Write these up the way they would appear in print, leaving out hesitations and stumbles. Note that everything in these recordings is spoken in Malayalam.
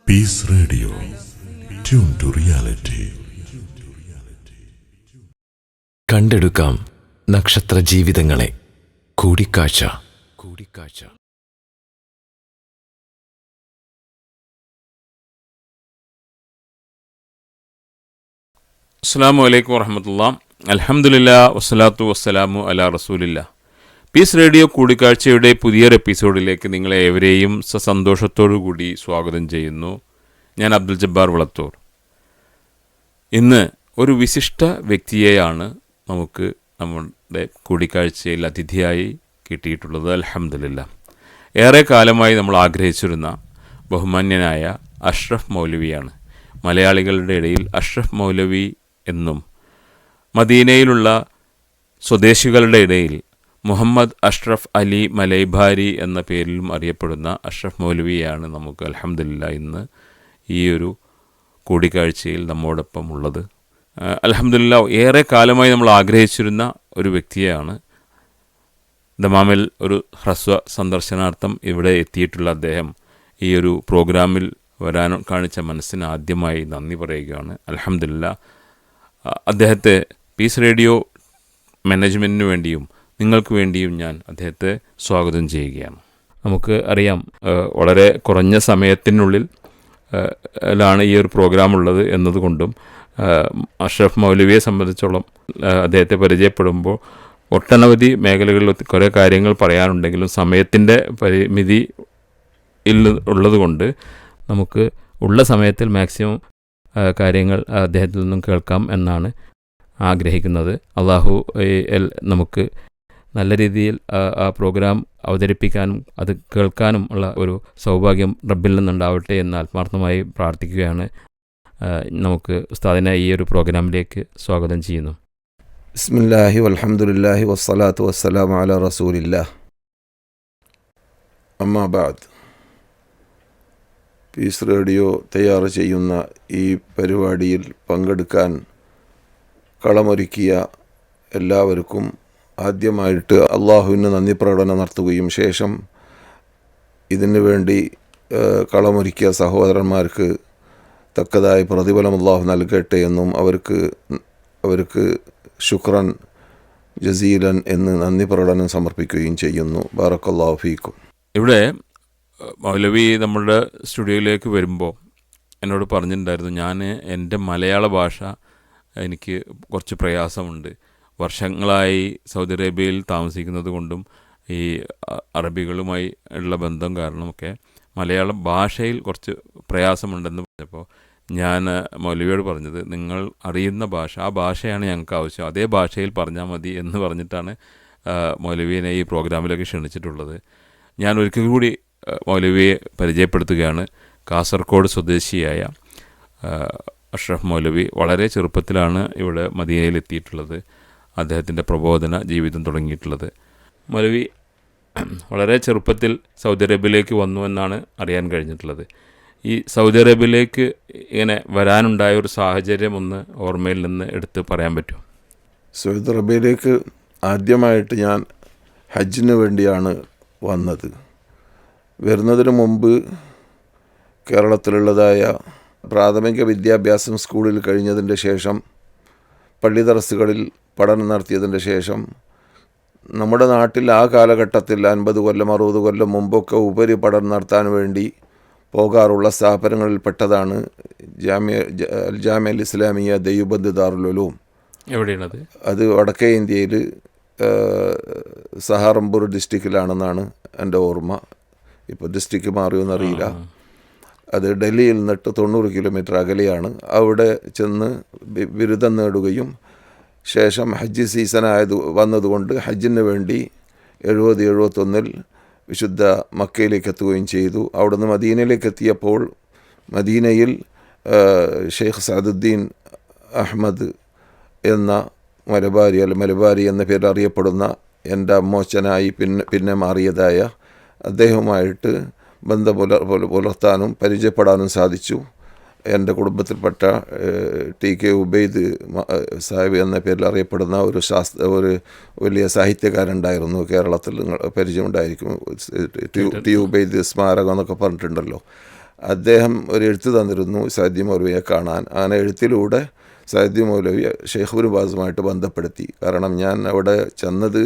Piece radio, tune to reality. കണ്ടെടുക്കാം നക്ഷത്ര ജീവിതങ്ങളെ. കൂടിക്കാഴ്ച. അസ്സലാമു അലൈക്കും വറഹ്മത്തുള്ളാഹി. അൽഹംദുലില്ലാ വസ്സലാത്തു വസ്സലാമു അലാ റസൂലില്ലാ. പീസ് റേഡിയോ കൂടിക്കാഴ്ചയുടെ പുതിയൊരു എപ്പിസോഡിലേക്ക് നിങ്ങളെ ഏവരെയും സന്തോഷത്തോടു കൂടി സ്വാഗതം ചെയ്യുന്നു. ഞാൻ അബ്ദുൽ ജബ്ബാർ വളത്തൂർ. ഇന്ന് ഒരു വിശിഷ്ട വ്യക്തിയെയാണ് നമുക്ക് നമ്മുടെ കൂടിക്കാഴ്ചയിൽ അതിഥിയായി കിട്ടിയിട്ടുള്ളത്. അൽഹംദുലില്ലാ. ഏറെ കാലമായി നമ്മൾ ആഗ്രഹിച്ചിരുന്ന ബഹുമാന്യനായ അഷ്റഫ് മൗലവിയാണ്. മലയാളികളുടെ ഇടയിൽ അഷ്റഫ് മൗലവി എന്നും മദീനയിലുള്ള സ്വദേശികളുടെ ഇടയിൽ മുഹമ്മദ് അഷ്റഫ് അലി മലൈഭാരി എന്ന പേരിലും അറിയപ്പെടുന്ന അഷ്റഫ് മൗലവിയാണ് നമുക്ക് അൽഹംദുലില്ലാ ഇന്ന് ഈ ഒരു കൂടിക്കാഴ്ചയിൽ നമ്മോടൊപ്പം ഉള്ളത്. അൽഹംദുലില്ലാ, ഏറെ കാലമായി നമ്മൾ ആഗ്രഹിച്ചിരുന്ന ഒരു വ്യക്തിയാണ്. ദമാമിൽ ഒരു ഹ്രസ്വ സന്ദർശനാർത്ഥം ഇവിടെ എത്തിയിട്ടുള്ള അദ്ദേഹം ഈ ഒരു പ്രോഗ്രാമിൽ വരാൻ കാണിച്ച മനസ്സിന് ആദ്യമായി നന്ദി പറയുകയാണ്. അൽഹംദുലില്ലാ, അദ്ദേഹത്തെ പീസ് റേഡിയോ മാനേജ്മെൻറ്റിന് വേണ്ടിയും നിങ്ങൾക്ക് വേണ്ടിയും ഞാൻ അദ്ദേഹത്തെ സ്വാഗതം ചെയ്യുകയാണ്. നമുക്ക് അറിയാം, വളരെ കുറഞ്ഞ സമയത്തിനുള്ളിൽ ലാണ് ഈ ഒരു പ്രോഗ്രാം ഉള്ളത് എന്നതുകൊണ്ടും അഷ്റഫ് മൗലവിയെ സംബന്ധിച്ചോളം അദ്ദേഹത്തെ പരിചയപ്പെടുമ്പോൾ ഒട്ടനവധി മേഖലകളിൽ കുറേ കാര്യങ്ങൾ പറയാനുണ്ടെങ്കിലും സമയത്തിൻ്റെ പരിമിതി ഉള്ളതുകൊണ്ട് നമുക്ക് ഉള്ള സമയത്തിൽ മാക്സിമം കാര്യങ്ങൾ അദ്ദേഹത്തിൽ നിന്നും കേൾക്കാം എന്നാണ് ആഗ്രഹിക്കുന്നത്. അള്ളാഹു നമുക്ക് നല്ല രീതിയിൽ ആ പ്രോഗ്രാം അവതരിപ്പിക്കാനും അത് കേൾക്കാനും ഉള്ള ഒരു സൗഭാഗ്യം റബ്ബിൽ നിന്നുണ്ടാവട്ടെ എന്ന് ആത്മാർത്ഥമായി പ്രാർത്ഥിക്കുകയാണ്. നമുക്ക് ഉസ്താദിനെ ഈ ഒരു പ്രോഗ്രാമിലേക്ക് സ്വാഗതം ചെയ്യുന്നു. ബിസ്മില്ലാഹി വൽഹംദുലില്ലാഹി വസ്സലാത്തു വസ്സലാമു അലാ റസൂലില്ലാഹ്. അമ്മാ ബഅദ്. പീസ് റേഡിയോ തയ്യാർ ചെയ്യുന്ന ഈ പരിപാടിയിൽ പങ്കെടുക്കാൻ കളമൊരുക്കിയ എല്ലാവർക്കും ആദ്യമായിട്ട് അള്ളാഹുവിന് നന്ദി പ്രകടനം നടത്തുകയും ശേഷം ഇതിനു വേണ്ടി കളമൊരുക്കിയ സഹോദരന്മാർക്ക് തക്കതായ പ്രതിഫലം അള്ളാഹു നൽകട്ടെ എന്നും അവർക്ക് ശുക്രൻ ജസീലൻ എന്ന് നന്ദി പ്രകടനം സമർപ്പിക്കുകയും ചെയ്യുന്നു. ബാറക്കല്ലാഹു ഫീക്കും. ഇവിടെ മൗലവി നമ്മളുടെ സ്റ്റുഡിയോയിലേക്ക് വരുമ്പോൾ എന്നോട് പറഞ്ഞിട്ടുണ്ടായിരുന്നു, ഞാൻ എൻ്റെ മലയാള ഭാഷ എനിക്ക് കുറച്ച് പ്രയാസമുണ്ട്. വർഷങ്ങളായി സൗദി അറേബ്യയിൽ താമസിക്കുന്നത് കൊണ്ടും ഈ അറബികളുമായി ഉള്ള ബന്ധം കാരണമൊക്കെ മലയാള ഭാഷയിൽ കുറച്ച് പ്രയാസമുണ്ടെന്ന് പറഞ്ഞപ്പോൾ ഞാൻ മൗലവിയോട് പറഞ്ഞത്, നിങ്ങൾ അറിയുന്ന ഭാഷ, ആ ഭാഷയാണ് ഞങ്ങൾക്ക് ആവശ്യം, അതേ ഭാഷയിൽ പറഞ്ഞാൽ മതി എന്ന് പറഞ്ഞിട്ടാണ് മൗലവിയെ ഈ പ്രോഗ്രാമിലേക്ക് ക്ഷണിച്ചിട്ടുള്ളത്. ഞാൻ ഒരിക്കൽ കൂടി മൗലവിയെ പരിചയപ്പെടുത്തുകയാണ്. കാസർഗോഡ് സ്വദേശിയായ അഷ്റഫ് മൗലവി വളരെ ചെറുപ്പത്തിലാണ് ഇവിടെ മദീനയിൽ എത്തിയിട്ടുള്ളത്. അദ്ദേഹത്തിൻ്റെ പ്രബോധന ജീവിതം തുടങ്ങിയിട്ടുള്ളത്. മൗലവി വളരെ ചെറുപ്പത്തിൽ സൗദി അറേബ്യയിലേക്ക് വന്നു എന്നാണ് അറിയാൻ കഴിഞ്ഞിട്ടുള്ളത്. ഈ സൗദി അറേബ്യയിലേക്ക് ഇങ്ങനെ വരാനുണ്ടായ ഒരു സാഹചര്യം ഒന്ന് ഓർമ്മയിൽ നിന്ന് എടുത്ത് പറയാൻ പറ്റുമോ? സൗദി അറേബ്യയിലേക്ക് ആദ്യമായിട്ട് ഞാൻ ഹജ്ജിന് വേണ്ടിയാണ് വന്നത്. വരുന്നതിന് മുമ്പ് കേരളത്തിലുള്ളതായ പ്രാഥമിക വിദ്യാഭ്യാസം സ്കൂളിൽ കഴിഞ്ഞതിൻ്റെ ശേഷം പള്ളി ദർസുകളിൽ പഠനം നടത്തിയതിൻ്റെ ശേഷം നമ്മുടെ നാട്ടിൽ ആ കാലഘട്ടത്തിൽ 50 കൊല്ലം 60 കൊല്ലം മുമ്പൊക്കെ ഉപരിപഠനം നടത്താൻ വേണ്ടി പോകാറുള്ള സ്ഥാപനങ്ങളിൽ പെട്ടതാണ് ജാമിയ അൽ ഇസ്ലാമിയ ദെയ്യുബന്ദ് ദാറുൽ ഉലൂം. എവിടെയാണത്? അത് വടക്കേ ഇന്ത്യയിൽ സഹാറംപൂർ ഡിസ്ട്രിക്റ്റിലാണെന്നാണ് എൻ്റെ ഓർമ്മ. ഇപ്പോൾ ഡിസ്ട്രിക്റ്റ് മാറിയോന്നറിയില്ല. അത് ഡൽഹിയിൽ നിന്നിട്ട് 90 കിലോമീറ്റർ അകലെയാണ്. അവിടെ ചെന്ന് ബിരുദം നേടുകയും ശേഷം ഹജ്ജ് സീസൺ വന്നതുകൊണ്ട് ഹജ്ജിന് വേണ്ടി 70-71 വിശുദ്ധ മക്കയിലേക്ക് എത്തുകയും ചെയ്തു. അവിടുന്ന് മദീനയിലേക്ക് എത്തിയപ്പോൾ മദീനയിൽ ഷെയ്ഖ് സഅദുദ്ദീൻ അഹമ്മദ് എന്ന മലബാരി എന്ന പേരിൽ അറിയപ്പെടുന്ന എൻ്റെ അമ്മോച്ചനായി പിന്നെ മാറിയതായ അദ്ദേഹവുമായിട്ട് ബന്ധം പുലർത്താനും പരിചയപ്പെടാനും സാധിച്ചു. എൻ്റെ കുടുംബത്തിൽപ്പെട്ട ടി.K. ഉബൈദ് സാഹിബ് എന്ന പേരിൽ അറിയപ്പെടുന്ന ഒരു വലിയ സാഹിത്യകാരുണ്ടായിരുന്നു. കേരളത്തിൽ പരിചയമുണ്ടായിരിക്കും. ടി ഉബൈദ് സ്മാരകം എന്നൊക്കെ പറഞ്ഞിട്ടുണ്ടല്ലോ. അദ്ദേഹം ഒരു എഴുത്ത് തന്നിരുന്നു സഅദി മൗലവിയെ കാണാൻ. അങ്ങനെ എഴുത്തിലൂടെ സഅദി മൗലവി ഷെയ്ഖ് ഇബ്നു ബാസുമായിട്ട് ബന്ധപ്പെടുത്തി. കാരണം ഞാൻ അവിടെ ചെന്നത്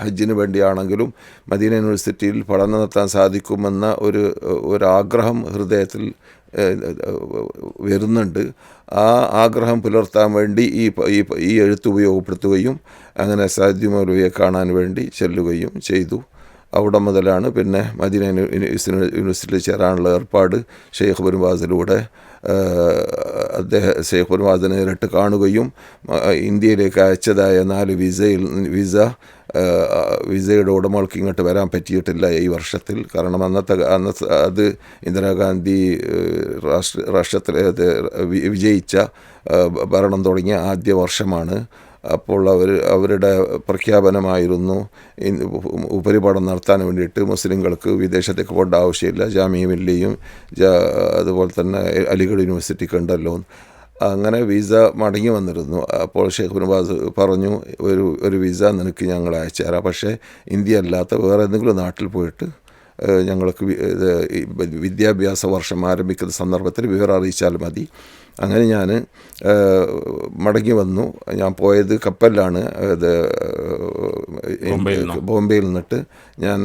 ഹജ്ജിന് വേണ്ടിയാണെങ്കിലും മദീന യൂണിവേഴ്സിറ്റിയിൽ പഠനം നടത്താൻ സാധിക്കുമെന്ന ഒരാഗ്രഹം ഹൃദയത്തിൽ വരുന്നുണ്ട്. ആ ആഗ്രഹം പുലർത്താൻ വേണ്ടി ഈ എഴുത്ത് ഉപയോഗപ്പെടുത്തുകയും അങ്ങനെ സഅദി മൗലവിയെ കാണാൻ വേണ്ടി ചെല്ലുകയും ചെയ്തു. അവിടെ മുതലാണ് പിന്നെ മദീന യൂണിവേഴ്സിറ്റിയിൽ ചേരാനുള്ള ഏർപ്പാട് ഷെയ്ഖ് ഇബ്നു ബാസിലൂടെ ഷെയ്ഖ് ഇബ്നു ബാസിനെ നേരിട്ട് കാണുകയും ഇന്ത്യയിലേക്ക് അയച്ചതായ 4 വിസയുടെ ഉടമകൾക്ക് ഇങ്ങോട്ട് വരാൻ പറ്റിയിട്ടില്ല ഈ വർഷത്തിൽ. കാരണം അന്നത്തെ അത് ഇന്ദിരാഗാന്ധി രാഷ്ട്രത്തിൽ വിജയിച്ച ഭരണം തുടങ്ങിയ ആദ്യ വർഷമാണ്. അപ്പോൾ അവരുടെ പ്രഖ്യാപനമായിരുന്നു ഉപരിപഠനം നടത്താൻ വേണ്ടിയിട്ട് മുസ്ലിങ്ങൾക്ക് വിദേശത്തേക്ക് പോകേണ്ട ആവശ്യമില്ല, ജാമിയ മില്ലിയും അതുപോലെ തന്നെ അലിഗഡ് യൂണിവേഴ്സിറ്റിക്ക് ഉണ്ടല്ലോ. അങ്ങനെ വിസ മടങ്ങി വന്നിരുന്നു. അപ്പോൾ ഷെയ്ഖ് ഇബ്നു ബാസ് പറഞ്ഞു, ഒരു വിസ നിനക്ക് ഞങ്ങൾ അയച്ചു തരാം, പക്ഷേ ഇന്ത്യ അല്ലാത്ത വേറെ ഏതെങ്കിലും നാട്ടിൽ പോയിട്ട് ഞങ്ങൾക്ക് വിദ്യാഭ്യാസ വർഷം ആരംഭിക്കുന്ന സന്ദർഭത്തിൽ വിവരം അറിയിച്ചാൽ മതി. അങ്ങനെ ഞാൻ മടങ്ങി വന്നു. ഞാൻ പോയത് കപ്പലിലാണ്. ബോംബെയിൽ നിന്നിട്ട് ഞാൻ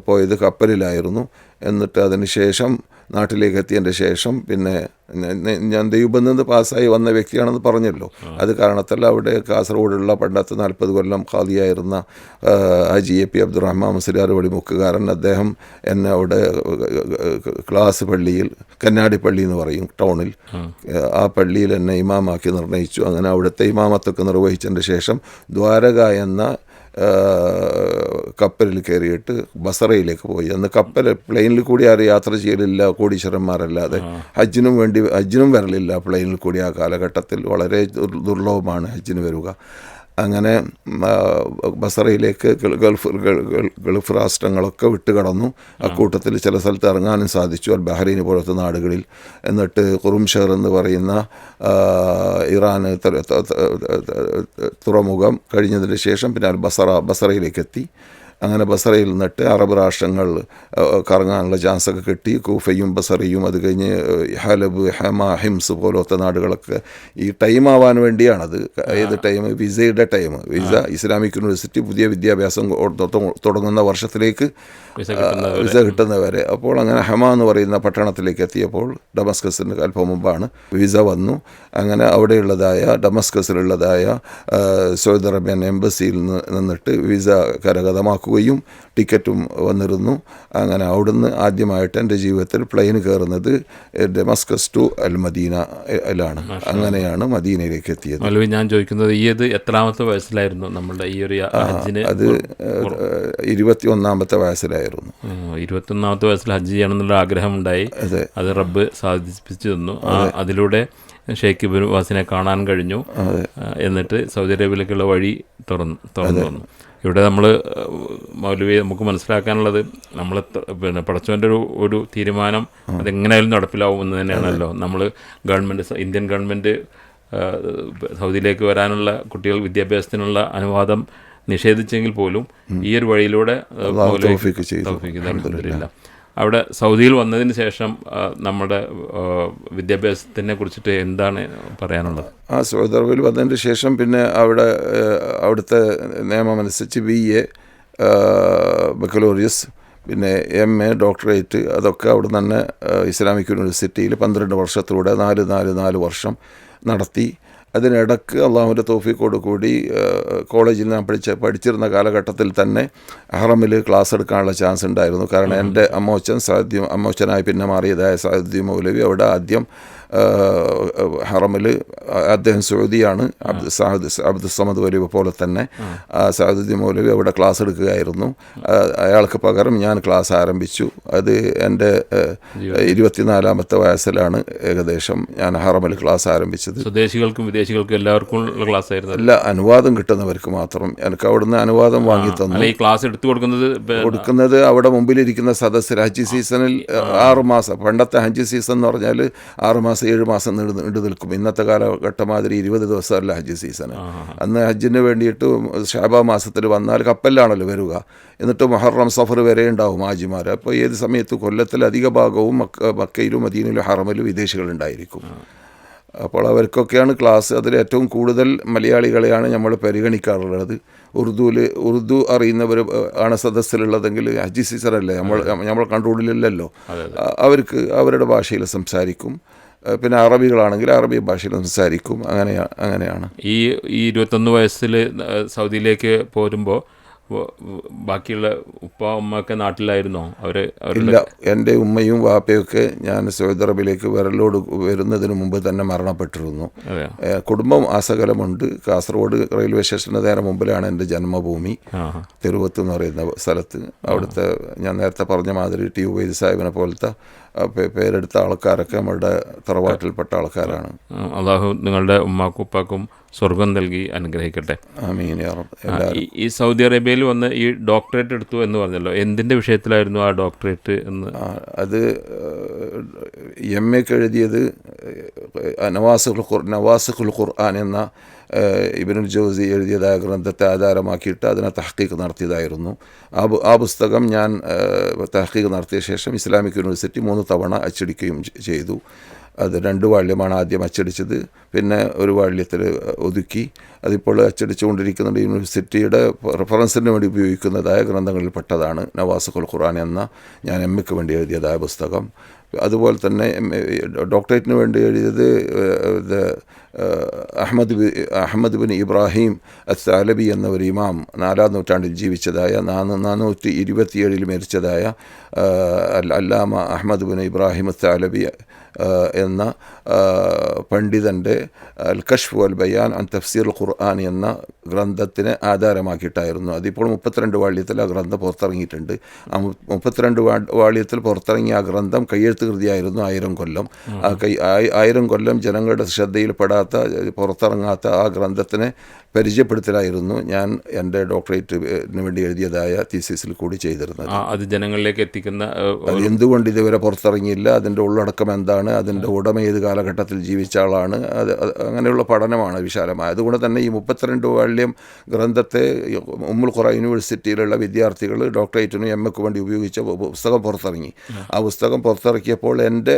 പോയത് കപ്പലിലായിരുന്നു. എന്നിട്ട് അതിന് ശേഷം നാട്ടിലേക്ക് എത്തിയതിൻ്റെ ശേഷം പിന്നെ ഞാൻ ദൈവബന്ധത്തിൽ നിന്ന് പാസ്സായി വന്ന വ്യക്തിയാണെന്ന് പറഞ്ഞല്ലോ. അത് കാരണത്താൽ അവിടെ കാസർഗോഡുള്ള പണ്ടത്തെ 40 കൊല്ലം ഖാദിയായിരുന്ന ഹാജി എ പി അബ്ദുറഹ്മാൻ മുസ്ലിയാർ വഴി മുക്കുകാരൻ, അദ്ദേഹം എന്നെ അവിടെ ക്ലാസ് പള്ളിയിൽ, കന്നാടി പള്ളി എന്ന് പറയും ടൗണിൽ, ആ പള്ളിയിൽ എന്നെ ഇമാമാക്കി നിർണയിച്ചു. അങ്ങനെ അവിടുത്തെ ഇമാമത്തൊക്കെ നിർവഹിച്ചതിൻ്റെ ശേഷം ദ്വാരക എന്ന കപ്പലിൽ കയറിയിട്ട് ബസറയിലേക്ക് പോയി. അന്ന് പ്ലെയിനിൽ കൂടി ആരും യാത്ര ചെയ്യലില്ല, കോടീശ്വരന്മാരല്ലാതെ. ഹജ്ജിനും വരലില്ല പ്ലെയിനിൽ കൂടി. ആ കാലഘട്ടത്തിൽ വളരെ ദുർലഭമാണ് ഹജ്ജിന് വരിക. അങ്ങനെ ബസറയിലേക്ക് ഗൾഫ് രാഷ്ട്രങ്ങളൊക്കെ വിട്ടുകടന്നു. അക്കൂട്ടത്തിൽ ചില സ്ഥലത്ത് ഇറങ്ങാനും സാധിച്ചു, ബഹ്റൈൻ പോലത്തെ നാടുകളിൽ. എന്നിട്ട് ഖുറുംഷഹർ എന്ന് പറയുന്ന ഇറാൻ തുറമുഖം കഴിഞ്ഞതിന് ശേഷം പിന്നെ ബസറയിലേക്ക് എത്തി. അങ്ങനെ ബസറയിൽ നിന്നിട്ട് അറബ് രാഷ്ട്രങ്ങൾ കറങ്ങാനുള്ള ചാൻസൊക്കെ കിട്ടി. കൂഫയും ബസറയും, അത് കഴിഞ്ഞ് ഹലബ്, ഹമ, ഹിംസ് പോലത്തെ നാടുകളൊക്കെ. ഈ ടൈം ആവാൻ വേണ്ടിയാണത്. ഏത് ടൈം? വിസയുടെ ടൈം. വിസ ഇസ്ലാമിക് യൂണിവേഴ്സിറ്റി പുതിയ വിദ്യാഭ്യാസം തുടങ്ങുന്ന വർഷത്തിലേക്ക് വിസ കിട്ടുന്നവരെ. അപ്പോൾ അങ്ങനെ ഹമ എന്ന് പറയുന്ന പട്ടണത്തിലേക്ക് എത്തിയപ്പോൾ, ഡമസ്കസിന് അല്പം മുമ്പാണ് വിസ വന്നു. അങ്ങനെ അവിടെയുള്ളതായ ഡമസ്കസിലുള്ളതായ സൗദി അറേബ്യൻ എംബസിയിൽ നിന്നിട്ട് വിസ കരഗതമാക്കുകയും ടിക്കറ്റും വന്നിരുന്നു. അങ്ങനെ അവിടുന്ന് ആദ്യമായിട്ട് എൻ്റെ ജീവിതത്തിൽ പ്ലെയിൻ കയറുന്നത് ഡമസ്കസ് ടു അൽ മദീനയിലാണ്. അങ്ങനെയാണ് മദീനയിലേക്ക് എത്തിയത്. ഞാൻ ചോദിക്കുന്നത്, ഈ എത്രാമത്തെ വയസ്സിലായിരുന്നു നമ്മളുടെ ഈ ഒരു ഹജ്ജിന്? അത് 21ാമത്തെ വയസ്സിലായിരുന്നു. 21ാമത്തെ വയസ്സിൽ ഹജ്ജ് ചെയ്യണമെന്നുള്ള ആഗ്രഹമുണ്ടായി. അത് റബ്ബ് സാധിപ്പിച്ചു തന്നു. അതിലൂടെ ഷെയ്ഖ് ഇബ്നു ബാസിനെ കാണാൻ കഴിഞ്ഞു. എന്നിട്ട് സൗദി അറേബ്യയിലേക്കുള്ള വഴി തുറന്നു വന്നു. ഇവിടെ നമ്മൾ മൗലവി നമുക്ക് മനസ്സിലാക്കാനുള്ളത്, നമ്മൾ പിന്നെ പടച്ചവൻ്റെ ഒരു തീരുമാനം അതെങ്ങനെയായാലും നടപ്പിലാവും എന്ന് തന്നെയാണല്ലോ. നമ്മൾ ഇന്ത്യൻ ഗവൺമെൻറ് സൗദിയിലേക്ക് വരാനുള്ള കുട്ടികൾ വിദ്യാഭ്യാസത്തിനുള്ള അനുവാദം നിഷേധിച്ചെങ്കിൽ പോലും ഈ ഒരു വഴിയിലൂടെ തൗഫീഖ് അവിടെ സൗദിയിൽ വന്നതിന് ശേഷം നമ്മുടെ വിദ്യാഭ്യാസത്തിനെ കുറിച്ചിട്ട് എന്താണ് പറയാനുള്ളത്? സൗദി അറേബ്യയിൽ വന്നതിന് ശേഷം പിന്നെ അവിടുത്തെ നിയമമനുസരിച്ച് BA, ബക്കലോറിയസ്, പിന്നെ MA, ഡോക്ടറേറ്റ്, അതൊക്കെ അവിടെ തന്നെ ഇസ്ലാമിക് യൂണിവേഴ്സിറ്റിയിൽ 12 വർഷത്തിലൂടെ 4 വർഷം നടത്തി. അതിനിടക്ക് അള്ളാഹുവിൻ്റെ തൗഫീഖോട് കൂടി കോളേജിൽ ഞാൻ പഠിച്ചിരുന്ന കാലഘട്ടത്തിൽ തന്നെ ഹറമിൽ ക്ലാസ് എടുക്കാനുള്ള ചാൻസ് ഉണ്ടായിരുന്നു. കാരണം എൻ്റെ അമ്മോച്ചനായി പിന്നെ മാറിയതായ സഅദി മൗലവി അവിടെ ആദ്യം ഹറമിൽ, അദ്ദേഹം സൗദിയാണ്, അബ്ദുസ്സമദ് വലിയ പോലെ തന്നെ സഅദി മൗലവി അവിടെ ക്ലാസ് എടുക്കുകയായിരുന്നു. അയാൾക്ക് പകരം ഞാൻ ക്ലാസ് ആരംഭിച്ചു. അത് എൻ്റെ 24ാമത്തെ വയസ്സിലാണ് ഏകദേശം ഞാൻ ഹറമിൽ ക്ലാസ് ആരംഭിച്ചത്. സ്വദേശികൾക്കും വിദേശികൾക്ക് എല്ലാവർക്കും ഉള്ള ക്ലാസ് ആയിരുന്നു? അല്ല, അനുവാദം കിട്ടുന്നവർക്ക് മാത്രം. എനിക്ക് അവിടുന്ന് അനുവാദം വാങ്ങി തന്നു. ഈ ക്ലാസ് എടുത്തു കൊടുക്കുന്നത് അവിടെ മുമ്പിലിരിക്കുന്ന സദസ്സിൽ. ഹജ്ജ് സീസണിൽ 6 മാസം, പണ്ടത്തെ ഹജ്ജ് സീസൺ എന്ന് പറഞ്ഞാൽ 6 മാസം 7 മാസം നീണ്ടു നിൽക്കും. ഇന്നത്തെ കാലഘട്ടം മാതിരി 20 ദിവസമല്ല ഹജ്ജ് സീസൺ. അന്ന് ഹജ്ജിന് വേണ്ടിയിട്ട് ഷാബാൻ മാസത്തിൽ വന്നാൽ കപ്പലിലാണല്ലോ വരിക. എന്നിട്ട് മുഹറം സഫർ വരെ ഉണ്ടാവും ഹാജിമാർ. അപ്പോൾ ഏത് സമയത്ത് കൊല്ലത്തിൽ അധിക ഭാഗവും മക്കയിലും മദീനയിലും ഹറമിലും വിദേശികളുണ്ടായിരിക്കും. അപ്പോൾ അവർക്കൊക്കെയാണ് ക്ലാസ്. അതിൽ ഏറ്റവും കൂടുതൽ മലയാളികളെയാണ് നമ്മൾ പരിഗണിക്കാറുള്ളത്. ഉറുദു അറിയുന്നവർ ആണ് സദസ്സിലുള്ളതെങ്കിൽ ഹജ്ജ് സീസണല്ലേ, നമ്മൾ കൺട്രോളിലല്ലോ, അവർക്ക് അവരുടെ ഭാഷയിൽ സംസാരിക്കും. പിന്നെ അറബികളാണെങ്കിൽ അറബി ഭാഷയിൽ സംസാരിക്കും. അങ്ങനെയാണ്. ഈ 21 വയസ്സിൽ സൗദിയിലേക്ക് പോരുമ്പോൾ ബാക്കിയുള്ള ഉപ്പ ഉമ്മയൊക്കെ നാട്ടിലായിരുന്നോ? ഇല്ല, എൻ്റെ ഉമ്മയും വാപ്പയൊക്കെ ഞാൻ സൗദി അറേബ്യയിലേക്ക് വരുന്നതിന് മുമ്പ് തന്നെ മരണപ്പെട്ടിരുന്നു. കുടുംബം ആസകലമുണ്ട്. കാസർഗോഡ് റെയിൽവേ സ്റ്റേഷന് നേരെ മുമ്പിലാണ് എൻ്റെ ജന്മഭൂമി, തെരുവത്ത് എന്ന് പറയുന്ന സ്ഥലത്ത്. അവിടുത്തെ ഞാൻ നേരത്തെ പറഞ്ഞ മാതിരി ടി ഉബൈദ് സാഹിബിനെ പോലത്തെ പേരെടുത്ത ആൾക്കാരൊക്കെ നമ്മളുടെ തറവാട്ടിൽപ്പെട്ട ആൾക്കാരാണ്. അല്ലാഹു നിങ്ങളുടെ ഉമ്മാക്കും ഉപ്പാക്കും സ്വർഗം നൽകി അനുഗ്രഹിക്കട്ടെ. ആമീൻ യാ റബ്ബ്. ഈ സൗദി അറേബ്യയിൽ വന്ന് ഈ ഡോക്ടറേറ്റ് എടുത്തു എന്ന് പറഞ്ഞല്ലോ, എന്തിൻ്റെ വിഷയത്തിലായിരുന്നു ആ ഡോക്ടറേറ്റ് എന്ന്? അത് MA എഴുതിയത് നവാസിഖുൽ ഖുർആൻ എന്ന ഇബ്നുൽ ജൗസി എഴുതിയതായ ഗ്രന്ഥത്തെ ആധാരമാക്കിയിട്ട് അതിനെ തഹ്ഖീഖ് നടത്തിയതായിരുന്നു. ആ പുസ്തകം ഞാൻ തഹ്ഖീഖ് നടത്തിയ ശേഷം ഇസ്ലാമിക് യൂണിവേഴ്സിറ്റി 3 തവണ അച്ചടിക്കുകയും ചെയ്തു. അത് 2 വാള്യമാണ് ആദ്യം അച്ചടിച്ചത്, പിന്നെ 1 വാള്യത്തിൽ ഒതുക്കി. അതിപ്പോൾ അച്ചടിച്ചുകൊണ്ടിരിക്കുന്ന യൂണിവേഴ്സിറ്റിയുടെ റെഫറൻസിന് വേണ്ടി ഉപയോഗിക്കുന്നതായ ഗ്രന്ഥങ്ങളിൽപ്പെട്ടതാണ് നവാസിഖുൽ ഖുർആൻ എന്ന ഞാൻ MAക്ക് വേണ്ടി എഴുതിയതായ പുസ്തകം. അതുപോലെ തന്നെ ഡോക്ടറേറ്റിന് വേണ്ടി എഴുതിയത് അഹമ്മദ് ബിൻ ഇബ്രാഹിം അസ്സാലബി എന്ന ഒരു ഇമാം 4-ാം നൂറ്റാണ്ടിൽ ജീവിച്ചതായ 427 മരിച്ചതായ അല്ലാമ അഹമ്മദ് ബിൻ ഇബ്രാഹിം അസ്സാലബി എന്ന പണ്ഡിതൻ്റെ അൽ കശ്ഫ് വൽ ബയാൻ അൻ തഫ്സീർ ഖുർആൻ എന്ന ഗ്രന്ഥത്തിനെ ആധാരമാക്കിയിട്ടായിരുന്നു. അതിപ്പോൾ 32 വാള്യത്തിൽ ആ ഗ്രന്ഥം പുറത്തിറങ്ങിയിട്ടുണ്ട്. ആ 32 വാള്യത്തിൽ പുറത്തിറങ്ങിയ ആ ഗ്രന്ഥം കയ്യെഴുത്ത് കൃതിയായിരുന്നു 1000 കൊല്ലം. 1000 കൊല്ലം ജനങ്ങളുടെ ശ്രദ്ധയിൽപ്പെടാത്ത, പുറത്തിറങ്ങാത്ത ആ ഗ്രന്ഥത്തിനെ പരിചയപ്പെടുത്തലായിരുന്നു ഞാൻ എൻ്റെ ഡോക്ടറേറ്റിന് വേണ്ടി എഴുതിയതായ തീസിസിൽ കൂടി ചെയ്തിരുന്നത്. അത് ജനങ്ങളിലേക്ക് എത്തിക്കുന്ന, അത് എന്തുകൊണ്ട് ഇതുവരെ പുറത്തിറങ്ങിയില്ല, അതിൻ്റെ ഉള്ളടക്കം എന്താണ്, അതിൻ്റെ ഉടമ ഏത് കാലഘട്ടത്തിൽ ജീവിച്ച ആളാണ്, അങ്ങനെയുള്ള പഠനമാണ് വിശാലമായ. അതുകൊണ്ട് തന്നെ ഈ 32 വാള്യം ഗ്രന്ഥത്തെ ഉമ്മുൽ ഖുറ യൂണിവേഴ്സിറ്റിയിലുള്ള വിദ്യാർത്ഥികൾ ഡോക്ടറേറ്റിനും MAക്ക് വേണ്ടി ഉപയോഗിച്ച പുസ്തകം പുറത്തിറങ്ങി. ആ പുസ്തകം പുറത്തിറക്കിയപ്പോൾ എൻ്റെ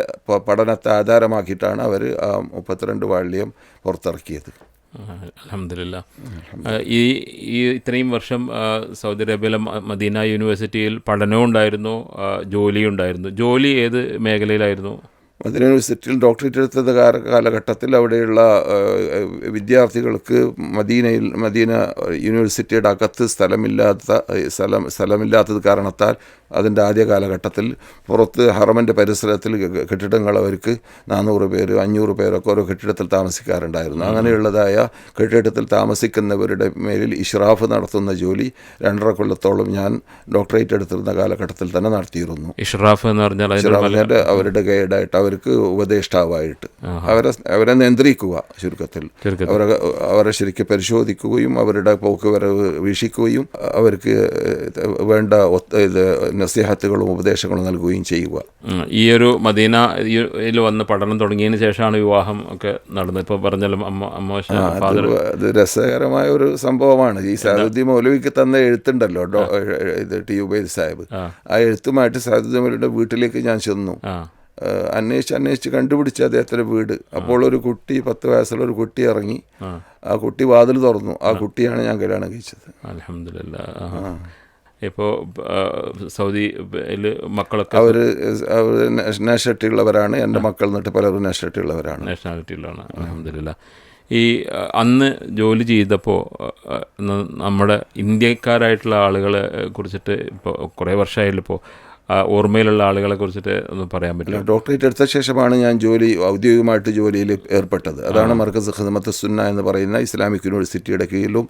പഠനത്തെ ആധാരമാക്കിയിട്ടാണ് അവർ ആ 32 വാള്യം പുറത്തിറക്കിയത്. അൽഹംദുലില്ലാ. ഈ ഇത്രയും വർഷം സൗദി അറേബ്യയിലെ മദീന യൂണിവേഴ്സിറ്റിയിൽ പഠനവും ഉണ്ടായിരുന്നു, ജോലിയും ഉണ്ടായിരുന്നു. ജോലി ഏത് മേഖലയിലായിരുന്നു? മദീന യൂണിവേഴ്സിറ്റിയിൽ ഡോക്ടറേറ്റ് എടുത്ത കാലഘട്ടത്തിൽ അവിടെയുള്ള വിദ്യാർത്ഥികൾക്ക് മദീന യൂണിവേഴ്സിറ്റിയുടെ അകത്ത് സ്ഥലമില്ലാത്തത് കാരണത്താൽ അതിൻ്റെ ആദ്യ കാലഘട്ടത്തിൽ പുറത്ത് ഹറമിൻ്റെ പരിസരത്തിൽ കെട്ടിടങ്ങൾ അവർക്ക് 400 പേര് 500 പേരൊക്കെ ഓരോ കെട്ടിടത്തിൽ താമസിക്കാറുണ്ടായിരുന്നു. അങ്ങനെയുള്ളതായ കെട്ടിടത്തിൽ താമസിക്കുന്നവരുടെ മേലിൽ ഇഷ്റാഫ് നടത്തുന്ന ജോലി 2.5 കൊല്ലത്തോളം ഞാൻ ഡോക്ടറേറ്റ് എടുത്തിരുന്ന കാലഘട്ടത്തിൽ തന്നെ നടത്തിയിരുന്നു. ഇഷ്റാഫ് എന്ന് പറഞ്ഞാൽ അവരുടെ ഗൈഡായിട്ട്, അവർക്ക് ഉപദേഷ്ടാവായിട്ട് അവരെ നിയന്ത്രിക്കുക, ചുരുക്കത്തിൽ അവരെ ശരിക്കും പരിശോധിക്കുകയും അവരുടെ പോക്കുവരവ് വീക്ഷിക്കുകയും അവർക്ക് വേണ്ട നസീഹത്തുകളും ഉപദേശങ്ങളും നൽകുകയും ചെയ്യുക. ഈ ഒരു മദീനയിൽ വന്ന് പഠനം തുടങ്ങിയതിന് ശേഷമാണ് വിവാഹം ഒക്കെ നടന്നത്. ഇപ്പോൾ പറഞ്ഞാലും അത് രസകരമായ ഒരു സംഭവമാണ്. ഈ സഅദുദ്ദീൻ മൗലവിക്ക് തന്ന എഴുത്തുണ്ടല്ലോ, ടി ഉബൈദ് സാഹിബ്, ആ എഴുത്തുമായിട്ട് സഅദുദ്ദീൻ മൗലവിയുടെ വീട്ടിലേക്ക് ഞാൻ ചെന്നു. അന്വേഷിച്ച് കണ്ടുപിടിച്ച അദ്ദേഹത്തിൻ്റെ വീട്. അപ്പോൾ ഒരു കുട്ടി, 10 വയസ്സുള്ള ഒരു കുട്ടി ഇറങ്ങി. ആ കുട്ടി വാതിൽ തുറന്നു. ആ കുട്ടിയാണ് ഞാൻ കല്യാണം കഴിച്ചത്. അൽഹംദുലില്ലാഹ്. ഇപ്പോൾ സൗദിയിൽ മക്കളൊക്കെ അവർ നാഷണാലിറ്റി ഉള്ളവരാണ്. എൻ്റെ മക്കൾ എന്നിട്ട് പലരും നാഷണാലിറ്റി ഉള്ളവരാണ്. അൽഹംദുലില്ലാഹ്. ഈ അന്ന് ജോലി ചെയ്തപ്പോൾ നമ്മുടെ ഇന്ത്യക്കാരായിട്ടുള്ള ആളുകളെ കുറിച്ചിട്ട് ഇപ്പോൾ കുറേ വർഷമായാലും ഇപ്പോൾ ഓർമ്മയിലുള്ള ആളുകളെ കുറിച്ചിട്ട് ഒന്ന് പറയാൻ പറ്റും? ഡോക്ടറേറ്റ് എടുത്ത ശേഷമാണ് ഞാൻ ഔദ്യോഗികമായിട്ട് ജോലിയിൽ ഏർപ്പെട്ടത്. അതാണ് മർക്കസ് ഖിദ്മത്ത് സുന്ന എന്ന് പറയുന്ന ഇസ്ലാമിക് യൂണിവേഴ്സിറ്റിയുടെ കീഴിലും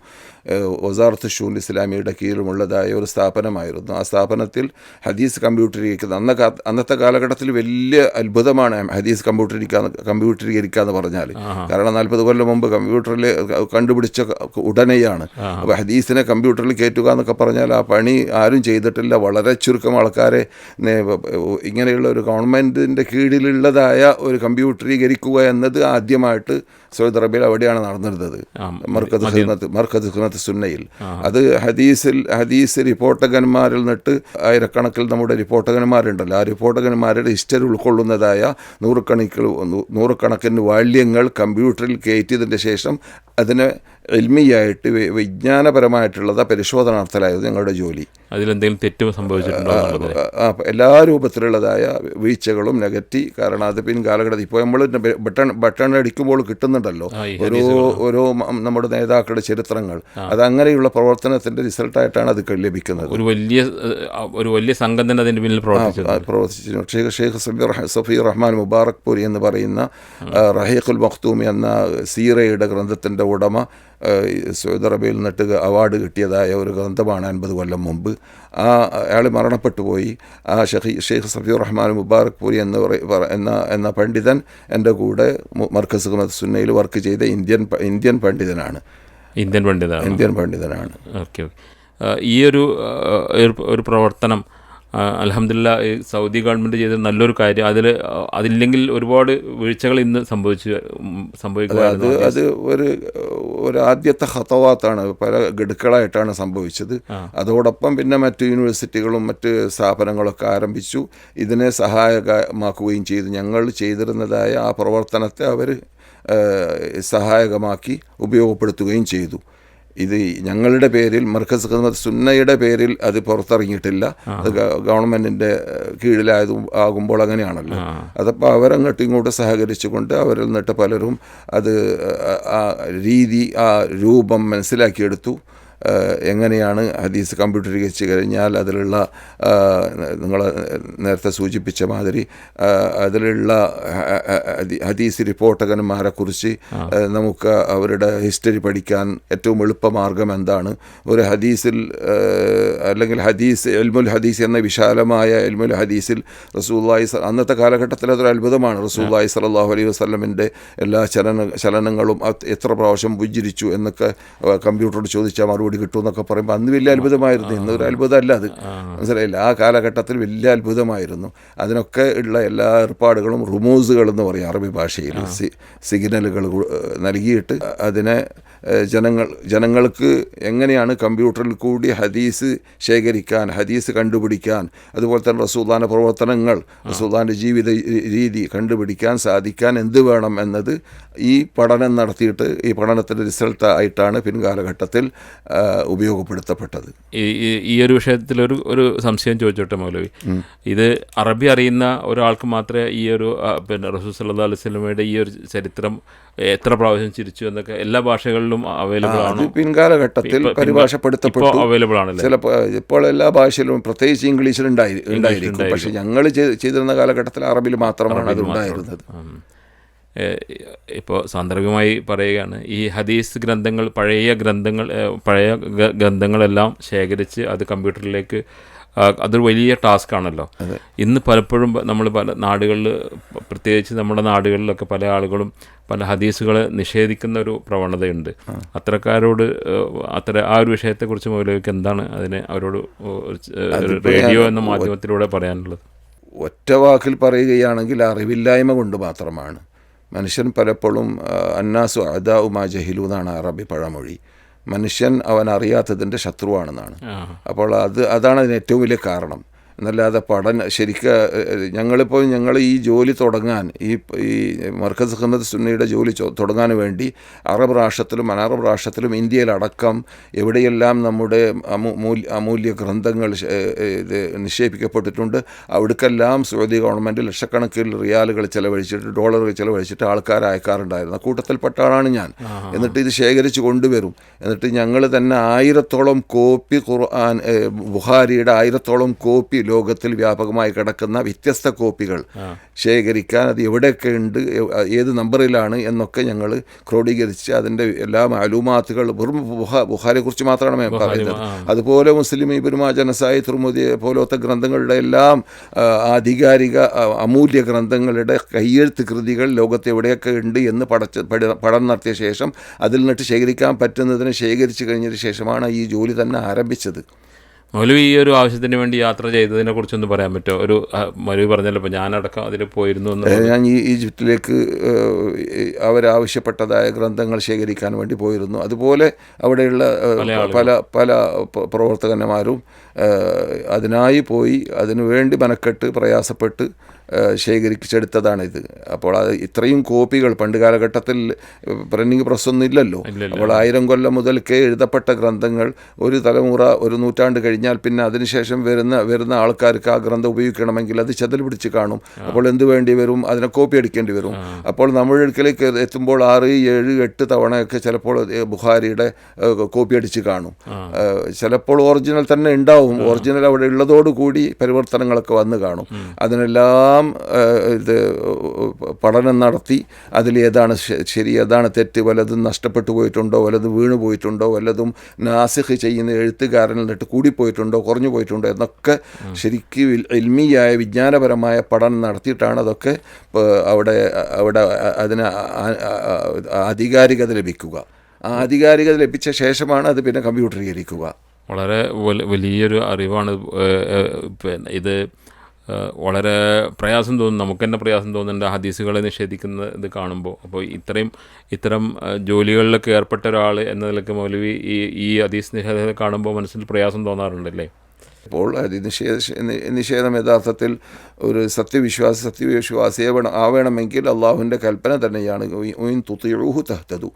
വസാറത്ത് ഷൂൻ ഇസ്ലാമിയുടെ കീഴിലുമുള്ളതായ ഒരു സ്ഥാപനമായിരുന്നു. ആ സ്ഥാപനത്തിൽ ഹദീസ് കമ്പ്യൂട്ടരീകരിക്കുന്ന അന്നത്തെ കാലഘട്ടത്തിൽ വലിയ അത്ഭുതമാണ് ഹദീസ് കമ്പ്യൂട്ടരീകരിക്കുക എന്ന് പറഞ്ഞാൽ. കാരണം 40 കൊല്ലം മുമ്പ് കമ്പ്യൂട്ടറിൽ കണ്ടുപിടിച്ച ഉടനെയാണ്. അപ്പോൾ ഹദീസിനെ കമ്പ്യൂട്ടറിൽ കയറ്റുക എന്നൊക്കെ പറഞ്ഞാൽ ആ പണി ആരും ചെയ്തിട്ടില്ല. വളരെ ചുരുക്കം ആൾക്കാരെ ഇങ്ങനെയുള്ള ഒരു ഗവൺമെൻറ്റിൻ്റെ കീഴിലുള്ളതായ ഒരു കമ്പ്യൂട്ടറീകരിക്കുക എന്നത് ആദ്യമായിട്ട് സൗദി അറേബ്യയിൽ അവിടെയാണ് നടന്നിരുന്നത്, മർക്കസ് ഖിദ്മത്ത് സുന്നയിൽ. അത് ഹദീസ് റിപ്പോർട്ടകന്മാരിൽ നിന്നിട്ട് ആയിരക്കണക്കിൽ നമ്മുടെ റിപ്പോർട്ടകന്മാരുണ്ടല്ലോ, ആ റിപ്പോർട്ടകന്മാരുടെ ഹിസ്റ്ററി ഉൾക്കൊള്ളുന്നതായ നൂറുകണക്കിന് വാല്യങ്ങൾ കമ്പ്യൂട്ടറിൽ കയറ്റിയതിൻ്റെ ശേഷം അതിനെ ഇൽമിയായിട്ട് വിജ്ഞാനപരമായിട്ടുള്ളത് പരിശോധന നടത്തലായിരുന്നു ഞങ്ങളുടെ ജോലി. അതിലെന്തെങ്കിലും തെറ്റും സംഭവിച്ചിട്ടുണ്ടോ? എല്ലാ രൂപത്തിലുള്ളതായ വീഴ്ചകളും നികത്തി. കാരണം അത് പിൻകാലഘട്ടത്തിൽ ഇപ്പോൾ നമ്മൾ ബട്ടൺ അടിക്കുമ്പോൾ കിട്ടുന്നുണ്ടല്ലോ ഓരോ നമ്മുടെ നേതാക്കളുടെ ചരിത്രങ്ങൾ. അത് അങ്ങനെയുള്ള പ്രവർത്തനത്തിന്റെ റിസൾട്ടായിട്ടാണ് അത് ലഭിക്കുന്നത്. ഒരു വലിയ സംഘം തന്നെ അതിന്റെ പിന്നിൽ പ്രവർത്തിച്ചു. ഷെയ്ഖ് സഫീർ റഹ്മാൻ മുബാറക് പൂരി എന്ന് പറയുന്ന റഹീഖുൽ മഖ്തൂമി എന്ന സീറയുടെ ഗ്രന്ഥത്തിന്റെ ഉടമ സൗദി അറേബ്യയിൽ നിന്നിട്ട് അവാർഡ് കിട്ടിയതായ ഒരു ഗ്രന്ഥമാണ് 50 കൊല്ലം മുമ്പ്. അയാൾ മരണപ്പെട്ടു പോയി. ആ ഷെയ്ഖ് സഫീർ റഹ്മാൻ മുബാറക് പൂരി എന്ന പണ്ഡിതൻ എൻ്റെ കൂടെ മർക്കസ് ഖിദ്മത്ത് സുന്നയിൽ വർക്ക് ചെയ്ത ഇന്ത്യൻ പണ്ഡിതനാണ്. ഇന്ത്യൻ പണ്ഡിതനാണ്. ഓക്കെ. ഈ ഒരു പ്രവർത്തനം അൽഹംദുലില്ലാ സൗദി ഗവൺമെൻറ് ചെയ്ത നല്ലൊരു കാര്യം. അതില്ലെങ്കിൽ ഒരുപാട് വീഴ്ചകൾ ഇന്ന് സംഭവിക്കുക. അത് ഒരു ആദ്യത്തെ ഖതവാത്താണ്, പല ഗഡുക്കളായിട്ടാണ് സംഭവിച്ചത്. അതോടൊപ്പം പിന്നെ മറ്റ് യൂണിവേഴ്സിറ്റികളും മറ്റ് സ്ഥാപനങ്ങളൊക്കെ ആരംഭിച്ചു, ഇതിനെ സഹായകമാക്കുകയും ചെയ്തു. ഞങ്ങൾ ചെയ്തിരുന്നതായ ആ പ്രവർത്തനത്തെ അവർ സഹായകമാക്കി ഉപയോഗപ്പെടുത്തുകയും ചെയ്തു. ഇത് ഞങ്ങളുടെ പേരിൽ മർക്കസ് ഖിദ്മത്ത് സുന്നയുടെ പേരിൽ അത് പുറത്തിറങ്ങിയിട്ടില്ല. അത് ഗവൺമെൻറ്റിൻ്റെ കീഴിലാകുമ്പോൾ അങ്ങനെയാണല്ലോ. അതപ്പോൾ അവരങ്ങോട്ടും ഇങ്ങോട്ടും സഹകരിച്ചുകൊണ്ട് അവരിൽ നിന്നിട്ട് പലരും അത് ആ രീതി ആ രൂപം മനസ്സിലാക്കിയെടുത്തു. എങ്ങനെയാണ് ഹദീസ് കമ്പ്യൂട്ടറീകരിച്ച് കഴിഞ്ഞാൽ അതിലുള്ള നിങ്ങൾ നേരത്തെ സൂചിപ്പിച്ച മാതിരി അതിലുള്ള ഹദീസ് റിപ്പോർട്ടകന്മാരെക്കുറിച്ച് നമുക്ക് അവരുടെ ഹിസ്റ്ററി പഠിക്കാൻ ഏറ്റവും എളുപ്പമാർഗം എന്താണ്, ഒരു ഹദീസിൽ അല്ലെങ്കിൽ ഇൽമുൽ ഹദീസ് എന്ന വിശാലമായ ഇൽമുൽ ഹദീസിൽ റസൂലുള്ളാഹി അന്നത്തെ കാലഘട്ടത്തിൽ അതൊരു അത്ഭുതമാണ്. റസൂലുള്ളാഹി സ്വല്ലല്ലാഹു അലൈഹി വസല്ലമിൻ്റെ എല്ലാ ചലനങ്ങളും എത്ര പ്രാവശ്യം പുഞ്ചിരിച്ചു എന്നൊക്കെ കമ്പ്യൂട്ടറോട് ചോദിച്ചാൽ മറുപടി കിട്ടും എന്നൊക്കെ പറയുമ്പോൾ അന്ന് വലിയ അത്ഭുതമായിരുന്നു. ഇന്നൊരു അത്ഭുതമല്ല അത്, മനസ്സിലായില്ല. ആ കാലഘട്ടത്തിൽ വലിയ അത്ഭുതമായിരുന്നു. അതിനൊക്കെ ഉള്ള എല്ലാ ഏർപ്പാടുകളും റുമൂസുകൾ എന്ന് പറയും അറബി ഭാഷയിൽ, സിഗ്നലുകൾ നൽകിയിട്ട് അതിനെ ജനങ്ങൾക്ക് എങ്ങനെയാണ് കമ്പ്യൂട്ടറിൽ കൂടി ഹദീസ് ശേഖരിക്കാൻ, ഹദീസ് കണ്ടുപിടിക്കാൻ, അതുപോലെ തന്നെ റസൂലുള്ളാഹിന്റെ പ്രവർത്തനങ്ങൾ, റസൂലുള്ളാഹിന്റെ ജീവിത രീതി കണ്ടുപിടിക്കാൻ സാധിക്കാൻ എന്ത് വേണം എന്നത് ഈ പഠനം നടത്തിയിട്ട് ഈ പഠനത്തിൻ്റെ റിസൾട്ട് ആയിട്ടാണ് പിൻകാലഘട്ടത്തിൽ ഉപയോഗപ്പെടുത്തപ്പെട്ടത്. ഈ ഒരു വിഷയത്തിൽ ഒരു സംശയം ചോദിച്ചോട്ടെ മൗലവി. ഇത് അറബി അറിയുന്ന ഒരാൾക്ക് മാത്രമേ ഈ ഒരു റസൂൽ സല്ലല്ലാഹു അലൈഹി വസല്ലമയുടെ ഈ ഒരു ചരിത്രം എത്ര പ്രാവശ്യം ചിരിച്ചു എന്നൊക്കെ എല്ലാ ഭാഷകളിലും അവൈലബിൾ ആണ്? പിൻകാലഘട്ടത്തിൽ പരിഭാഷപ്പെടുത്തപ്പെട്ടു, അവൈലബിൾ ആണ്. ചിലപ്പോൾ ഇപ്പോൾ എല്ലാ ഭാഷയിലും പ്രത്യേകിച്ച് ഇംഗ്ലീഷിൽ ഉണ്ടായിരിക്കും. പക്ഷെ ഞങ്ങൾ ചെയ്തിരുന്ന കാലഘട്ടത്തിൽ അറബിയിൽ മാത്രമാണ് അത് ഉണ്ടായിരുന്നത്. ഇപ്പോൾ സാന്ദർഭികമായി പറയുകയാണ്, ഈ ഹദീസ് ഗ്രന്ഥങ്ങൾ പഴയ ഗ്രന്ഥങ്ങളെല്ലാം ശേഖരിച്ച് അത് കമ്പ്യൂട്ടറിലേക്ക്, അതൊരു വലിയ ടാസ്ക് ആണല്ലോ. ഇന്ന് പലപ്പോഴും നമ്മൾ പല നാടുകളിൽ, പ്രത്യേകിച്ച് നമ്മുടെ നാടുകളിലൊക്കെ പല ആളുകളും പല ഹദീസുകളെ നിഷേധിക്കുന്ന ഒരു പ്രവണതയുണ്ട്. അത്തരക്കാരോട് ആ ഒരു വിഷയത്തെക്കുറിച്ച് മൗലവിക്ക് എന്താണ് അവരോട് റേഡിയോ എന്ന മാധ്യമത്തിലൂടെ പറയാനുള്ളത്? ഒറ്റ വാക്കിൽ പറയുകയാണെങ്കിൽ അറിവില്ലായ്മ കൊണ്ട് മാത്രമാണ്. മനുഷ്യൻ പലപ്പോഴും അന്നാസു അദാഉ മാ ജഹിലു എന്നാണ് അറബി പഴമൊഴി. മനുഷ്യൻ അവൻ അറിയാത്തതിൻ്റെ ശത്രുവാണെന്നാണ്. അപ്പോൾ അതാണ് അതിന് ഏറ്റവും വലിയ കാരണം. എന്നല്ലാതെ ഞങ്ങൾ ഈ ജോലി തുടങ്ങാൻ, ഈ മർക്കസ് ഖിദ്മത്ത് സുന്നയുടെ ജോലി തുടങ്ങാൻ വേണ്ടി അറബ് രാഷ്ട്രത്തിലും അനറബ് രാഷ്ട്രത്തിലും ഇന്ത്യയിലടക്കം എവിടെയെല്ലാം നമ്മുടെ അമൂല്യ ഗ്രന്ഥങ്ങൾ നിക്ഷേപിക്കപ്പെട്ടിട്ടുണ്ട് അവിടേക്കെല്ലാം സൗദി ഗവൺമെൻറ് ലക്ഷക്കണക്കിൽ റിയാലുകൾ ചെലവഴിച്ചിട്ട്, ഡോളറുകൾ ചെലവഴിച്ചിട്ട് ആൾക്കാരെ അയക്കാറുണ്ടായിരുന്നു. കൂട്ടത്തിൽപ്പെട്ട ആളാണ് ഞാൻ. എന്നിട്ട് ഇത് ശേഖരിച്ച് കൊണ്ടുവരും. എന്നിട്ട് ഞങ്ങൾ തന്നെ 1000ഓളം കോപ്പി ഖുർആൻ, ബുഖാരിയുടെ 1000ഓളം കോപ്പി ലോകത്തിൽ വ്യാപകമായി കിടക്കുന്ന വ്യത്യസ്ത കോപ്പികൾ ശേഖരിക്കാൻ, അത് എവിടെയൊക്കെ ഉണ്ട്, ഏത് നമ്പറിലാണ് എന്നൊക്കെ ഞങ്ങൾ ക്രോഡീകരിച്ച് അതിൻ്റെ എല്ലാ മാലൂമാത്തുകൾ വെറും ബുഖാരിയെക്കുറിച്ച് മാത്രമാണ് പറയുന്നത്. അതുപോലെ മുസ്ലിം, ഇബ്നു മാജ, നസായി, തുർമുദി പോലത്തെ ഗ്രന്ഥങ്ങളുടെ എല്ലാം ആധികാരിക അമൂല്യ ഗ്രന്ഥങ്ങളുടെ കയ്യെഴുത്ത് കൃതികൾ ലോകത്ത് എവിടെയൊക്കെ ഉണ്ട് എന്ന് പഠനം നടത്തിയ ശേഷം അതിൽ നിന്നിട്ട് ശേഖരിക്കാൻ പറ്റുന്നതിനെ ശേഖരിച്ചു കഴിഞ്ഞതിന് ശേഷമാണ് ഈ ജോലി തന്നെ ആരംഭിച്ചത്. മൗലവി ഈ ഒരു ആവശ്യത്തിന് വേണ്ടി യാത്ര ചെയ്തതിനെ കുറിച്ചൊന്ന് പറയാൻ പറ്റുമോ? ഒരു മൗലവി പറഞ്ഞല്ലോ, ഇപ്പോൾ ഞാനടക്കം അതിൽ പോയിരുന്നു എന്ന്. ഞാൻ ഈ ഈജിപ്തിലേക്ക് അവരാവശ്യപ്പെട്ടതായ ഗ്രന്ഥങ്ങൾ ശേഖരിക്കാൻ വേണ്ടി പോയിരുന്നു. അതുപോലെ അവിടെയുള്ള പല പ്രവർത്തകന്മാരും അതിനായി പോയി അതിനുവേണ്ടി മനക്കെട്ട് പ്രയാസപ്പെട്ട് ശേഖരിച്ചെടുത്തതാണിത്. അപ്പോൾ അത് ഇത്രയും കോപ്പികൾ പണ്ട് കാലഘട്ടത്തിൽ പ്രിന്റിംഗ് പ്രസ്സൊന്നും ഇല്ലല്ലോ. അപ്പോൾ 1000 കൊല്ലം മുതൽക്കേ എഴുതപ്പെട്ട ഗ്രന്ഥങ്ങൾ ഒരു തലമുറ, ഒരു നൂറ്റാണ്ട് കഴിഞ്ഞാൽ പിന്നെ അതിനുശേഷം വരുന്ന ആൾക്കാർക്ക് ആ ഗ്രന്ഥം ഉപയോഗിക്കണമെങ്കിൽ അത് ചെതൽ പിടിച്ച് കാണും. അപ്പോൾ എന്ത് വേണ്ടി വരും? അതിനെ കോപ്പി അടിക്കേണ്ടി വരും. അപ്പോൾ നമ്മുടെ അടുക്കലേക്ക് എത്തുമ്പോൾ 6, 7, 8 തവണയൊക്കെ ചിലപ്പോൾ ബുഖാരിയുടെ കോപ്പി അടിച്ച് കാണും. ചിലപ്പോൾ ഒറിജിനൽ തന്നെ ഉണ്ടാവും. ഒറിജിനൽ അവിടെ ഉള്ളതോടുകൂടി പരിവർത്തനങ്ങളൊക്കെ വന്ന് കാണും. അതിനെല്ലാം ഇത് പഠനം നടത്തി അതിൽ ഏതാണ് ശരി, ഏതാണ് തെറ്റ്, വല്ലതും നഷ്ടപ്പെട്ടു പോയിട്ടുണ്ടോ, വല്ലതും വീണു പോയിട്ടുണ്ടോ, വല്ലതും നാസിഖ് ചെയ്യുന്ന എഴുത്തുകാരനിൽ നിന്നിട്ട് കൂടിപ്പോയിട്ടുണ്ടോ, കുറഞ്ഞു പോയിട്ടുണ്ടോ എന്നൊക്കെ ശരിക്കും ഇൽമിയായ വിജ്ഞാനപരമായ പഠനം നടത്തിയിട്ടാണ് അതൊക്കെ അവിടെ അതിന് ആധികാരികത ലഭിക്കുക. ആ ആധികാരികത ലഭിച്ച ശേഷമാണ് അത് പിന്നെ കമ്പ്യൂട്ടറീകരിക്കുക. വളരെ വലിയൊരു അറിവാണ്. ഇത് വളരെ പ്രയാസം തോന്നും, നമുക്ക് തന്നെ പ്രയാസം തോന്നുന്നുണ്ട് ഹദീസുകളെ നിഷേധിക്കുന്നത് കാണുമ്പോൾ. അപ്പോൾ ഇത്തരം ജോലികളിലൊക്കെ ഏർപ്പെട്ട ഒരാൾ എന്ന നിലയ്ക്ക് മൗലവി ഈ ഹദീസ് നിഷേധത്തെ കാണുമ്പോൾ മനസ്സിൽ പ്രയാസം തോന്നാറുണ്ടല്ലേ? അപ്പോൾ നിഷേധം യഥാർത്ഥത്തിൽ ഒരു സത്യവിശ്വാസി ആവണമെങ്കിൽ അള്ളാഹുവിൻ്റെ കൽപ്പന തന്നെയാണ്, തുതിഊഹു തഹ്തദു.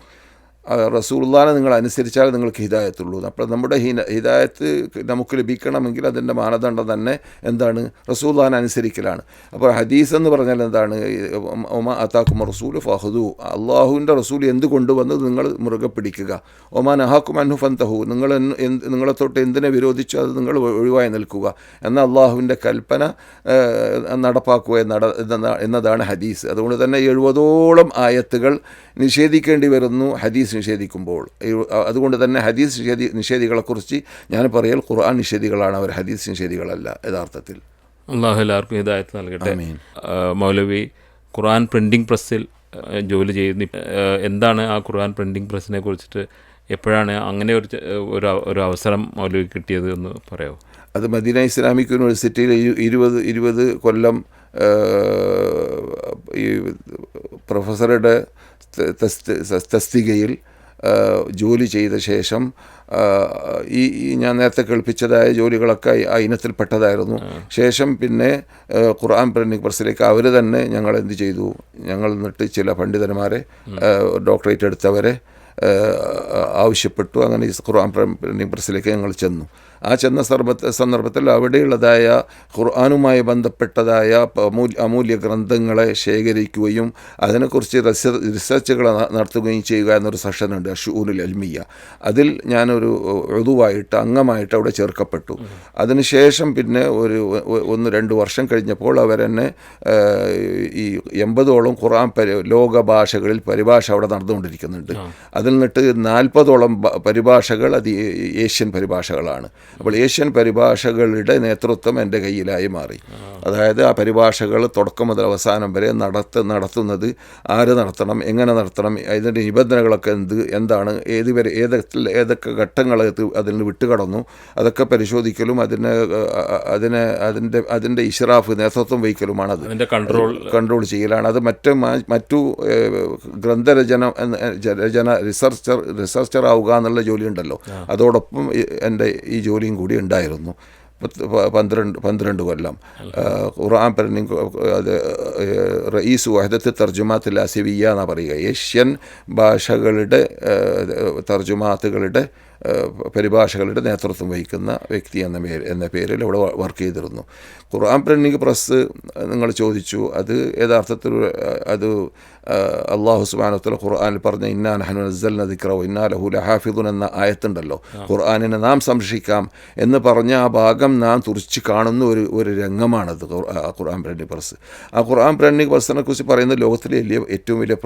റസൂലുള്ളാഹിനെ നിങ്ങൾ അനുസരിച്ചാൽ നിങ്ങൾക്ക് ഹിദായത്തുള്ളൂ. അപ്പോൾ നമ്മുടെ ഹിദായത്ത് നമുക്ക് ലഭിക്കണമെങ്കിൽ അതിൻ്റെ മാനദണ്ഡം തന്നെ എന്താണ്? റസൂലുള്ളാഹിനെ അനുസരിക്കലാണ്. അപ്പോൾ ഹദീസ് എന്ന് പറഞ്ഞാൽ എന്താണ്? ഒമാ അതാക്കും റസൂല് ഫഹദു, അള്ളാഹുവിൻ്റെ റസൂൽ എന്ത് കൊണ്ടുവന്നത് നിങ്ങൾ മുറുകെ പിടിക്കുക. ഒമാ നഹാക്കും അൻഹു ഫന്തഹു, നിങ്ങളെ തൊട്ട് എന്തിനെ വിരോധിച്ചു അത് നിങ്ങൾ ഒഴിവായി നിൽക്കുക എന്ന അള്ളാഹുവിൻ്റെ കൽപ്പന നടപ്പാക്കുക എന്നതാണ് ഹദീസ്. അതുകൊണ്ട് തന്നെ 70ഓളം ആയത്തുകൾ നിഷേധിക്കേണ്ടി വരുന്നു ഹദീസ് നിഷേധിക്കുമ്പോൾ. അതുകൊണ്ട് തന്നെ ഹദീസ് നിഷേധികളെക്കുറിച്ച് ഞാൻ പറയൽ ഖുർആൻ നിഷേധികളാണ്, അവർ ഹദീസ് നിഷേധികളല്ല യഥാർത്ഥത്തിൽ. അല്ലാഹു എല്ലാവർക്കും ഹിദായത്ത് നൽകട്ടെ. മൗലവി ഖുർആൻ പ്രിൻറ്റിംഗ് പ്രസ്സിൽ ജോലി ചെയ്യുന്നു. എന്താണ് ആ ഖുർആൻ പ്രിൻറ്റിംഗ് പ്രസ്സിനെ കുറിച്ചിട്ട്, എപ്പോഴാണ് അങ്ങനെ ഒരു അവസരം മൗലവി കിട്ടിയത് എന്ന് പറയാമോ? അത് മദീന ഇസ്ലാമിക് യൂണിവേഴ്സിറ്റിയിൽ 20 കൊല്ലം ഈ പ്രൊഫസറുടെ തസ്തികയിൽ ജോലി ചെയ്ത ശേഷം ഈ ഞാൻ നേരത്തെ കേൾപ്പിച്ചതായ ജോലികളൊക്കെ ആ ഇനത്തിൽപ്പെട്ടതായിരുന്നു. ശേഷം പിന്നെ ഖുർആൻ പ്രിൻറ്റിംഗ് പ്രസ്സിലേക്ക് അവർ തന്നെ ഞങ്ങൾ എന്ത് ചെയ്തു, ഞങ്ങൾ എന്നിട്ട് ചില പണ്ഡിതന്മാരെ ഡോക്ടറേറ്റ് എടുത്തവരെ ആവശ്യപ്പെട്ടു. അങ്ങനെ ഖുർആൻ പ്രിൻറ്റിംഗ് പ്രസ്സിലേക്ക് ഞങ്ങൾ ചെന്നു. ആ ചെന്ന സന്ദർഭത്തിൽ അവിടെയുള്ളതായ ഖുർആനുമായി ബന്ധപ്പെട്ടതായ അമൂല്യ ഗ്രന്ഥങ്ങളെ ശേഖരിക്കുകയും അതിനെക്കുറിച്ച് റിസർച്ചുകൾ നടത്തുകയും ചെയ്യുക എന്നൊരു സെഷനുണ്ട്, അഷ്ഊനുൽ ഇൽമിയ്യ. അതിൽ ഞാനൊരു ഉദുവായിട്ട് അംഗമായിട്ട് അവിടെ ചേർക്കപ്പെട്ടു. അതിനുശേഷം പിന്നെ ഒരു 1-2 വർഷം കഴിഞ്ഞപ്പോൾ അവരെന്നെ ഈ 80ഓളം ഖുർആൻ ലോക ഭാഷകളിൽ പരിഭാഷ അവിടെ നടന്നുകൊണ്ടിരിക്കുന്നുണ്ട്. അതിൽ നിന്നിട്ട് 40ഓളം പരിഭാഷകൾ അത് ഏഷ്യൻ പരിഭാഷകളാണ്. അപ്പോൾ ഏഷ്യൻ പരിഭാഷകളുടെ നേതൃത്വം എൻ്റെ കയ്യിലായി മാറി. അതായത് ആ പരിഭാഷകൾ തുടക്കം മുതൽ അവസാനം വരെ നടത്തുന്നത് ആര് നടത്തണം, എങ്ങനെ നടത്തണം, അതിൻ്റെ നിബന്ധനകളൊക്കെ എന്താണ്, ഏതൊക്കെ ഘട്ടങ്ങൾ അതിൽ നിന്ന് വിട്ടുകടന്നു, അതൊക്കെ പരിശോധിക്കലും അതിൻ്റെ ഇഷ്റാഫ് നേതൃത്വം വഹിക്കലുമാണ്. അത് കൺട്രോൾ ചെയ്യലാണ്. അത് മറ്റു ഗ്രന്ഥരചന റിസർച്ചർ ആവുക എന്നുള്ള ജോലി ഉണ്ടല്ലോ, അതോടൊപ്പം എൻ്റെ ഈ ജോലിയും കൂടി ഉണ്ടായിരുന്നു. 12 കൊല്ലം ഖുർആൻ പ്രിൻറ്റിംഗ്, അത് റഈസ് വഹദത്ത് തർജുമാത്ത് ആസിവിയ്യ എന്നാണ് പറയുക. ഏഷ്യൻ ഭാഷകളുടെ തർജുമാത്തുകളുടെ പരിഭാഷകളുടെ നേതൃത്വം വഹിക്കുന്ന വ്യക്തി എന്ന പേരിൽ ഇവിടെ വർക്ക് ചെയ്തിരുന്നു. ഖുർആൻ പ്രിൻറ്റിംഗ് പ്രസ് നിങ്ങൾ ചോദിച്ചു, അത് യഥാർത്ഥത്തിൽ അത് അള്ളാഹു സുബ്ഹാനഹു വ തആല ഖുർആനിൽ പറഞ്ഞ ഇന്നാ നഹ്നു നസ്സൽനാ ദിക്റ വ ഇന്നാ ലഹു ലഹാഫിദുൻ എന്ന ആയത്തുണ്ടല്ലോ, ഖുർആനിനെ നാം സംരക്ഷിക്കാം എന്ന് പറഞ്ഞ ആ ഭാഗം നാം തുറിച്ച് കാണുന്ന ഒരു രംഗമാണത് ഖുർആൻ പ്രിൻറ്റിംഗ് പ്രസ്. ആ ഖുർആൻ പ്രിൻറ്റിംഗ് പ്രസ്സിനെ കുറിച്ച് പറയുന്നത് ലോകത്തിലെ ഏറ്റവും വലിയ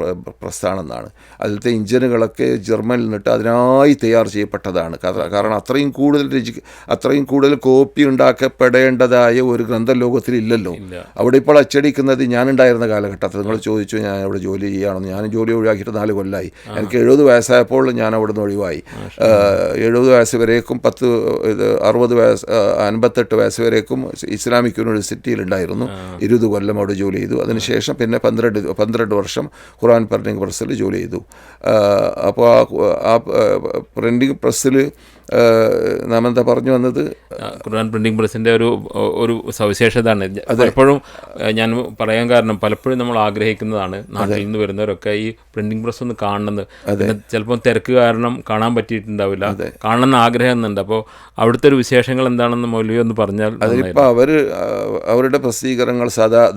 പ്രസ്സാണെന്നാണ്. അതിലത്തെ ഇഞ്ചിനുകളൊക്കെ ജർമ്മനിൽ നിന്നിട്ട് അതിനായി തയ്യാർ ചെയ്യപ്പെട്ടതാണ്. കാരണം അത്രയും കൂടുതൽ കോപ്പി ഉണ്ടാക്കപ്പെടേണ്ടതായ ഒരു ഗ്രന്ഥം ലോകത്തിലില്ലല്ലോ. അവിടെ ഇപ്പോൾ അച്ചടിക്കുന്നത് ഞാനുണ്ടായിരുന്ന കാലഘട്ടത്തിൽ നിങ്ങൾ ചോദിച്ചു ഞാൻ അവിടെ ജോലി ചെയ്യുകയാണെന്ന്. ഞാൻ ജോലി ഒഴിവാക്കിയിട്ട് 4 കൊല്ലമായി. എനിക്ക് 70 വയസ്സായപ്പോൾ ഞാൻ അവിടെ നിന്ന് ഒഴിവായി. 70 വയസ്സ് വരേക്കും 60 വയസ്സ് 58 വയസ്സ് വരേക്കും ഇസ്ലാമിക് യൂണിവേഴ്സിറ്റിയിലുണ്ടായിരുന്നു. 20 കൊല്ലം അവിടെ ജോലി ചെയ്തു. അതിനുശേഷം പിന്നെ 12 വർഷം ഖുർആൻ പ്രിൻറ്റിംഗ് പ്രസ്സിൽ ജോലി ചെയ്തു. അപ്പോൾ ആ പ്രിൻറ്റിംഗ് പ്രസ്സിൽ നാം എന്താ പറഞ്ഞു വന്നത്, ഖുർആൻ പ്രിൻറ്റിംഗ് പ്രസ്സിൻ്റെ ഒരു സവിശേഷതയാണ്. പലപ്പോഴും ഞാൻ പറയാൻ കാരണം, പലപ്പോഴും നമ്മൾ ആഗ്രഹിക്കുന്നതാണ് നാട്ടിൽ നിന്ന് വരുന്നവരൊക്കെ ഈ പ്രിൻറ്റിംഗ് പ്രസ് ഒന്ന് കാണണമെന്ന്. ചിലപ്പോൾ തിരക്ക് കാരണം കാണാൻ പറ്റിയിട്ടുണ്ടാവില്ല, കാണണമെന്ന് ആഗ്രഹമുണ്ട്. അപ്പോൾ അവിടുത്തെ ഒരു വിശേഷങ്ങൾ എന്താണെന്ന് മൗലവി ഒന്ന് പറഞ്ഞാൽ. അതിലിപ്പോൾ അവരുടെ പ്രസിദ്ധീകരണങ്ങൾ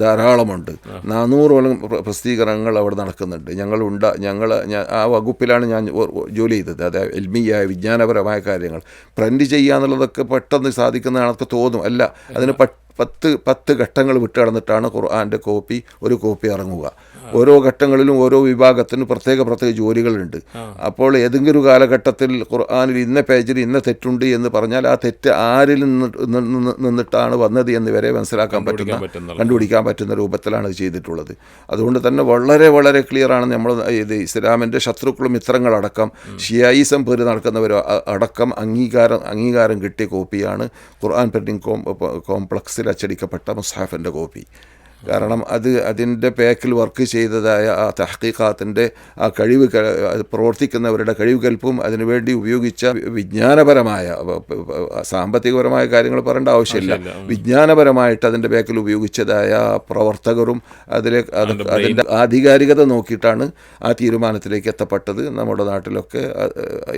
ധാരാളമുണ്ട്. 400ഓളം പ്രസിദ്ധീകരണങ്ങൾ അവിടെ നടക്കുന്നുണ്ട്. ഞങ്ങൾ ആ വകുപ്പിലാണ് ഞാൻ ജോലി ചെയ്തത്. അതായത് എൽമിയായ വിജ്ഞാനപരമായ കാര്യങ്ങൾ പ്രിൻ്റ് ചെയ്യുക എന്നുള്ളതൊക്കെ പെട്ടെന്ന് സാധിക്കുന്നതാണൊക്കെ തോന്നും. അല്ല, അതിന് 10 ഘട്ടങ്ങൾ വിട്ട് കടന്നിട്ടാണ് ഖുർആൻ്റെ ഒരു കോപ്പി ഇറങ്ങുക. ഓരോ ഘട്ടങ്ങളിലും ഓരോ വിഭാഗത്തിന് പ്രത്യേക ജോലികളുണ്ട്. അപ്പോൾ ഏതെങ്കിലും ഒരു കാലഘട്ടത്തിൽ ഖുർആനിൽ ഇന്ന പേജിൽ ഇന്ന തെറ്റുണ്ട് എന്ന് പറഞ്ഞാൽ ആ തെറ്റ് ആരിൽ നിന്നിട്ടാണ് വന്നത് എന്ന് വരെ കണ്ടുപിടിക്കാൻ പറ്റുന്ന രൂപത്തിലാണ് ഇത് ചെയ്തിട്ടുള്ളത്. അതുകൊണ്ട് തന്നെ വളരെ വളരെ ക്ലിയറാണ്. നമ്മൾ ഇത് ഇസ്ലാമിൻ്റെ ശത്രുക്കളും മിത്രങ്ങളടക്കം ഷിയായിസം പേര് നടക്കുന്നവർ അടക്കം അംഗീകാരം കിട്ടിയ കോപ്പിയാണ് ഖുർആൻ പ്രിൻറ്റിംഗ് കോംപ്ലക്സിൽ അച്ചടിക്കപ്പെട്ട മുസ്ഹഫിൻ്റെ കോപ്പി. കാരണം അതിൻ്റെ പാക്കിൽ വർക്ക് ചെയ്തതായ ആ തഹ്ഖീഖാത്തിൻ്റെ ആ പ്രവർത്തിക്കുന്നവരുടെ കഴിവുകൽപ്പും അതിനുവേണ്ടി ഉപയോഗിച്ച വിജ്ഞാനപരമായ സാമ്പത്തികപരമായ കാര്യങ്ങൾ പറയേണ്ട ആവശ്യമില്ല, വിജ്ഞാനപരമായിട്ട് അതിൻ്റെ പാക്കിൽ ഉപയോഗിച്ചതായ പ്രവർത്തകരും അതിൻ്റെ ആധികാരികത നോക്കിയിട്ടാണ് ആ തീരുമാനത്തിലേക്ക് എത്തപ്പെട്ടത്. നമ്മുടെ നാട്ടിലൊക്കെ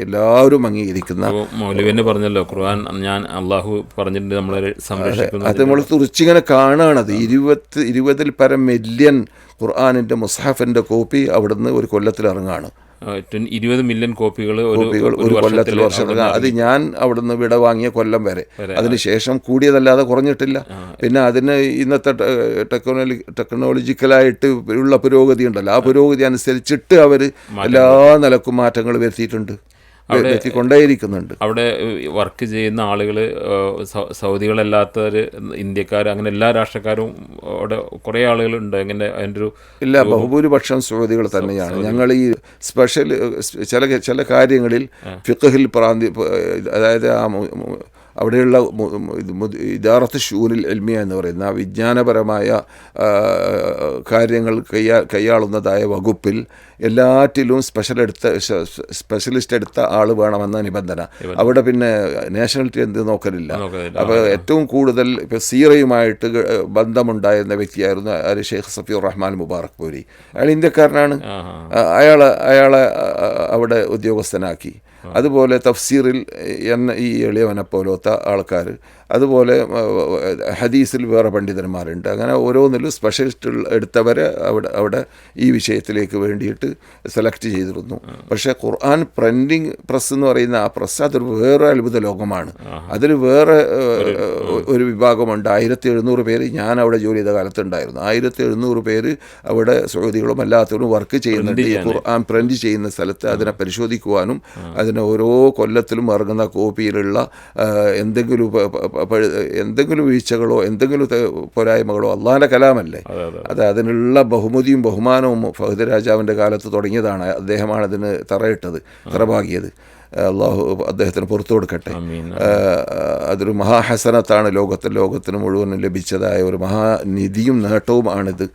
എല്ലാവരും അംഗീകരിക്കുന്ന മൗലവി പറഞ്ഞല്ലോ, ഖുർആൻ ഞാൻ അള്ളാഹു പറഞ്ഞിട്ടുണ്ട് നമ്മളെ സംരക്ഷിക്കുന്നു. അത് നമ്മൾ തുറിച്ചിങ്ങനെ കാണുകയാണത്. 20 പരം മില്യൺ ഖുർആനിൻ്റെ മുസ്ഹഫിൻ്റെ കോപ്പി അവിടുന്ന് ഒരു കൊല്ലത്തിൽ ഇറങ്ങുകയാണ്. 20 മില്യൺ കോപ്പികൾ ഒരു കൊല്ലത്തിൽ വർഷത്തിൽ. അത് ഞാൻ അവിടുന്ന് വിട വാങ്ങിയ കൊല്ലം വരെ. അതിനുശേഷം കൂടിയതല്ലാതെ കുറഞ്ഞിട്ടില്ല. പിന്നെ അതിന് ഇന്നത്തെ ടെക്നോളജിക്കലായിട്ട് ഉള്ള പുരോഗതി ഉണ്ടല്ലോ, ആ പുരോഗതി അനുസരിച്ചിട്ട് അവർ എല്ലാ നിലക്കും മാറ്റങ്ങൾ വരുത്തിയിട്ടുണ്ട്, എത്തിക്കൊണ്ടേയിരിക്കുന്നുണ്ട്. അവിടെ വർക്ക് ചെയ്യുന്ന ആളുകൾ സൗദികളല്ലാത്തവർ, ഇന്ത്യക്കാർ, അങ്ങനെ എല്ലാ രാഷ്ട്രക്കാരും അവിടെ കുറേ ആളുകളുണ്ട്. എങ്ങനെ അതിൻ്റെ ഇല്ല, ബഹുഭൂരിപക്ഷം സൗദികൾ തന്നെയാണ്. ഞങ്ങൾ ഈ ചില കാര്യങ്ങളിൽ ഫിഖ്ഹിൽ അതായത് അവിടെയുള്ള ഇദാറത്ത് ഷൂനിൽ എൽമിയ എന്ന് പറയുന്ന വിജ്ഞാനപരമായ കാര്യങ്ങൾ കൈയാളുന്നതായ വകുപ്പിൽ എല്ലാറ്റിലും സ്പെഷ്യലിസ്റ്റ് എടുത്ത ആൾ വേണമെന്ന നിബന്ധന. അവിടെ പിന്നെ നാഷണാലിറ്റി എന്ത് നോക്കലില്ല. അപ്പോൾ ഏറ്റവും കൂടുതൽ ഇപ്പോൾ സീറയുമായിട്ട് ബന്ധമുണ്ടായിരുന്ന വ്യക്തിയായിരുന്നു ഷെയ്ഖ് സഫീർ റഹ്മാൻ മുബാറക് പൂരി. അയാൾ ഇന്ത്യക്കാരനാണ്. അയാളെ അവിടെ ഉദ്യോഗസ്ഥനാക്കി. അതുപോലെ തഫ്സീറിൽ ഈ എളിയവനെ പോലത്തെ ആൾക്കാർ, അതുപോലെ ഹദീസിൽ വേറെ പണ്ഡിതന്മാരുണ്ട്. അങ്ങനെ ഓരോന്നിലും സ്പെഷ്യലിസ്റ്റ് എടുത്തവരെ അവിടെ ഈ വിഷയത്തിലേക്ക് വേണ്ടിയിട്ട് സെലക്ട് ചെയ്തിരുന്നു. പക്ഷേ ഖുർആൻ പ്രിൻറ്റിംഗ് പ്രസ് എന്ന് പറയുന്ന ആ പ്രസ് അതൊരു വേറെ അത്ഭുത ലോകമാണ്. അതിൽ വേറെ ഒരു വിഭാഗമുണ്ട്. 1700 പേര് ഞാൻ അവിടെ ജോലി ചെയ്ത കാലത്തുണ്ടായിരുന്നു. 1700 പേര് അവിടെ സൗദികളും അല്ലാത്തവരും വർക്ക് ചെയ്യുന്നുണ്ട്. ഈ ഖുർആൻ പ്രിൻറ്റ് ചെയ്യുന്ന സ്ഥലത്ത് അതിനെ പരിശോധിക്കുവാനും അതിന് ഓരോ കൊല്ലത്തിലും ഇറങ്ങുന്ന കോപ്പിയിലുള്ള എന്തെങ്കിലും വീഴ്ചകളോ എന്തെങ്കിലും പോരായ്മകളോ അള്ളാഹിൻ്റെ കലാമല്ലേ, അതിനുള്ള ബഹുമതിയും ബഹുമാനവും ഫഹദ് രാജാവിൻ്റെ കാലത്ത് തുടങ്ങിയതാണ്. അദ്ദേഹമാണ് അതിന് തറപാകിയത്. അള്ളാഹു അദ്ദേഹത്തിന് പുറത്തു കൊടുക്കട്ടെ. അതൊരു മഹാഹസനത്താണ് ലോകത്തിന് മുഴുവനും ലഭിച്ചതായ ഒരു മഹാനിധിയും നേട്ടവുമാണിത്,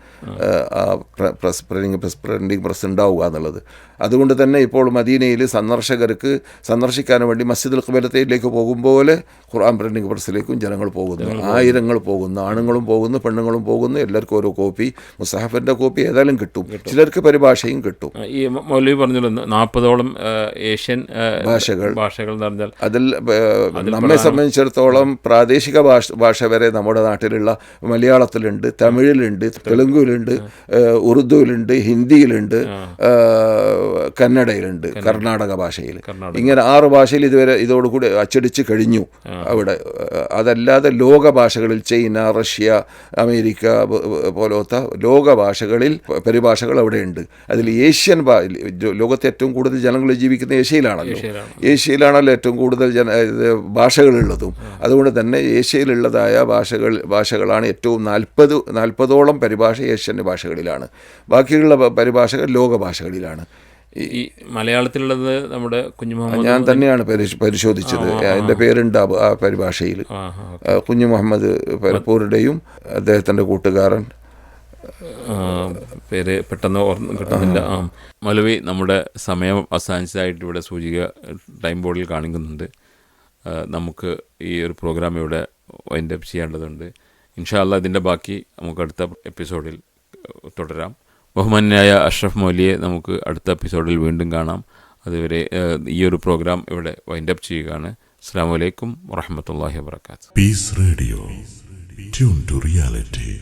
പ്രിൻറ്റിംഗ് പ്രസ് ഉണ്ടാവുക എന്നുള്ളത്. അതുകൊണ്ട് തന്നെ ഇപ്പോൾ മദീനയിൽ സന്ദർശകർക്ക് സന്ദർശിക്കാൻ വേണ്ടി മസ്ജിദുൽ ഖിബലത്തയിലേക്ക് പോകുമ്പോൾ ഖുർആൻ പ്രിൻറ്റിംഗ് പ്രസ്സിലേക്കും ജനങ്ങൾ പോകുന്നു. ആയിരങ്ങൾ പോകുന്നു, ആണുങ്ങളും പോകുന്നു, പെണ്ണുങ്ങളും പോകുന്നു. എല്ലാവർക്കും ഓരോ കോപ്പി, മുസ്ഹഫിൻ്റെ കോപ്പി ഏതായാലും കിട്ടും. ചിലർക്ക് പരിഭാഷയും കിട്ടും. ഈ മൗലവി പറഞ്ഞല്ലോ 40ഓളം ഏഷ്യൻ ഭാഷകൾ എന്ന് പറഞ്ഞാൽ അതിൽ നമ്മെ സംബന്ധിച്ചിടത്തോളം പ്രാദേശിക ഭാഷ വരെ നമ്മുടെ നാട്ടിലുള്ള മലയാളത്തിലുണ്ട്, തമിഴിലുണ്ട്, തെലുങ്കുവിലുണ്ട്, ഉറുദുവിലുണ്ട്, ഹിന്ദിയിലുണ്ട്, കന്നഡയിലുണ്ട്, കർണാടക ഭാഷയിൽ. ഇങ്ങനെ 6 ഭാഷയിൽ ഇതുവരെ ഇതോടുകൂടി അച്ചടിച്ച് കഴിഞ്ഞു അവിടെ. അതല്ലാതെ ലോക ഭാഷകളിൽ ചൈന, റഷ്യ, അമേരിക്ക പോലത്തെ ലോക ഭാഷകളിൽ പരിഭാഷകൾ അവിടെയുണ്ട്. അതിൽ ഏഷ്യൻ ലോകത്തെ ഏറ്റവും കൂടുതൽ ജനങ്ങൾ ജീവിക്കുന്ന ഏഷ്യയിലാണല്ലോ ഏറ്റവും കൂടുതൽ ഭാഷകളുള്ളതും. അതുകൊണ്ട് തന്നെ ഏഷ്യയിലുള്ളതായ ഭാഷകളാണ് ഏറ്റവും 40ഓളം പരിഭാഷ ഏഷ്യൻ ഭാഷകളിലാണ്. ബാക്കിയുള്ള പരിഭാഷകൾ ലോക ഭാഷകളിലാണ്. ഈ മലയാളത്തിലുള്ളത് നമ്മുടെ കുഞ്ഞു മുഹമ്മദ് ഞാൻ തന്നെയാണ് പരിശോധിച്ചത്. എൻ്റെ പേരുണ്ട് ആ പരിഭാഷയിൽ. കുഞ്ഞു മുഹമ്മദ് പരപ്പൂരുടെയും അദ്ദേഹത്തിൻ്റെ കൂട്ടുകാരൻ പേര് പെട്ടെന്ന് ഓർമ്മ കിട്ടുന്നില്ല. മൗലവി, നമ്മുടെ സമയം അവസാനിച്ചതായിട്ട് ഇവിടെ സൂചിക ടൈം ബോർഡിൽ കാണിക്കുന്നുണ്ട്. നമുക്ക് ഈ ഒരു പ്രോഗ്രാം ഇവിടെ വൈൻഡ് അപ്പ് ചെയ്യേണ്ടതുണ്ട്. ഇൻഷാ അല്ലാഹ് ഇതിൻ്റെ ബാക്കി നമുക്ക് അടുത്ത എപ്പിസോഡിൽ തുടരാം. ബഹുമാന്യനായ അഷ്റഫ് മൗലിയെ നമുക്ക് അടുത്ത എപ്പിസോഡിൽ വീണ്ടും കാണാം. അതുവരെ ഈ ഒരു പ്രോഗ്രാം ഇവിടെ വൈൻഡ് അപ്പ് ചെയ്യുകയാണ്. അസ്സലാമു അലൈക്കും വറഹ്മത്തുള്ളാഹി വബറകാതുഹു. Peace Radio. Tune to reality.